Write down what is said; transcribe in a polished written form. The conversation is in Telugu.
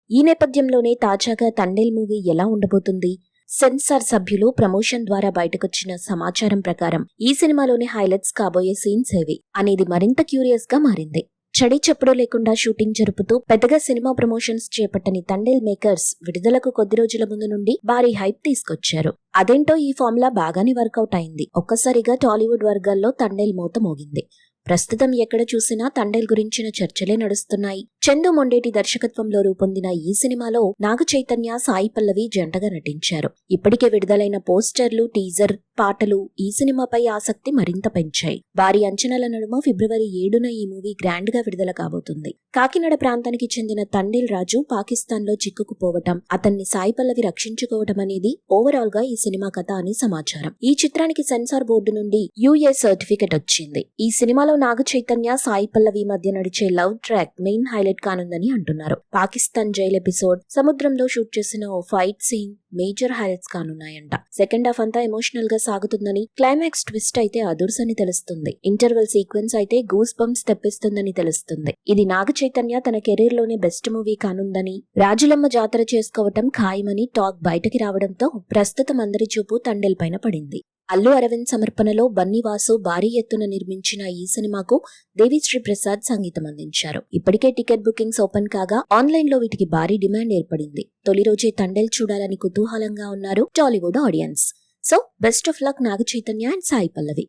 ఈ నేపథ్యంలోనే తాజాగా తండేల్ మూవీ ఎలా ఉండబోతుంది? సెన్సార్ సభ్యులు ప్రమోషన్ ద్వారా బయటకొచ్చిన సమాచారం ప్రకారం ఈ సినిమాలోని హైలైట్స్ కాబోయే సీన్స్ ఏవి అనేది మరింత క్యూరియస్ గా మారింది. చడి చప్పుడు లేకుండా షూటింగ్ జరుపుతూ పెద్దగా సినిమా ప్రమోషన్స్ చేపట్టని తండేల్ మేకర్స్ విడుదలకు కొద్ది రోజుల ముందు నుండి భారీ హైప్ తీసుకొచ్చారు. అదేంటో ఈ ఫార్ములా బాగానే వర్కౌట్ అయింది. ఒక్కసారిగా టాలీవుడ్ వర్గాల్లో తండేల్ మోత మోగింది. ప్రస్తుతం ఎక్కడ చూసినా తండేల్ గురించిన చర్చలే నడుస్తున్నాయి. చందు మొండేటి దర్శకత్వంలో రూపొందిన ఈ సినిమాలో నాగ చైతన్య, సాయి పల్లవి జంటగా నటించారు. ఇప్పటికే విడుదలైన పోస్టర్లు, టీజర్, పాటలు ఈ సినిమాపై ఆసక్తి మరింత పెంచాయి. భారీ అంచనాల నడుమ ఫిబ్రవరి 7న ఈ మూవీ గ్రాండ్ గా విడుదల కాబోతుంది. కాకినాడ ప్రాంతానికి చెందిన తండేల్ రాజు పాకిస్తాన్ లో చిక్కుకుపోవటం, అతన్ని సాయి పల్లవి రక్షించుకోవటం అనేది ఓవరాల్ గా ఈ సినిమా కథ అని సమాచారం. ఈ చిత్రానికి సెన్సార్ బోర్డు నుండి యుఏ సర్టిఫికెట్ వచ్చింది. ఈ సినిమాలో నాగ చైతన్య, సాయి పల్లవి మధ్య నడిచే లవ్ ట్రాక్ మెయిన్ హైలైట్ కానుందని అంటున్నారు. పాకిస్తాన్ జైల్ ఎపిసోడ్, సముద్రంలో షూట్ చేసిన ఓ ఫైట్ సీన్ మేజర్ హైలైట్స్ కానున్నాయంట. సెకండ్ హాఫ్ అంతా ఎమోషనల్ గా సాగుతుందని, క్లైమాక్స్ ట్విస్ట్ అయితే అదుర్సని తెలుస్తుంది. ఇంటర్వెల్ సీక్వెన్స్ అయితే గూస్ బంప్స్ తెప్పిస్తుందని తెలుస్తుంది. ఇది నాగ చైతన్య తన కెరీర్ లోనే బెస్ట్ మూవీ కానుందని, రాజులమ్మ జాతర చేసుకోవటం ఖాయమని టాక్ బయటకి రావడంతో ప్రస్తుతం అందరి చూపు తండేల్ పైన పడింది. అల్లు అరవింద్ సమర్పణలో బన్నీవాసు భారీ ఎత్తున నిర్మించిన ఈ సినిమాకు దేవిశ్రీ ప్రసాద్ సంగీతం అందించారు. ఇప్పటికే టికెట్ బుకింగ్స్ ఓపెన్ కాగా ఆన్లైన్ లో వీటికి భారీ డిమాండ్ ఏర్పడింది. తొలి రోజే తండేల్ చూడాలని కుతూహలంగా ఉన్నారు Tollywood audience. So best of luck Naga Chaitanya and Sai Pallavi.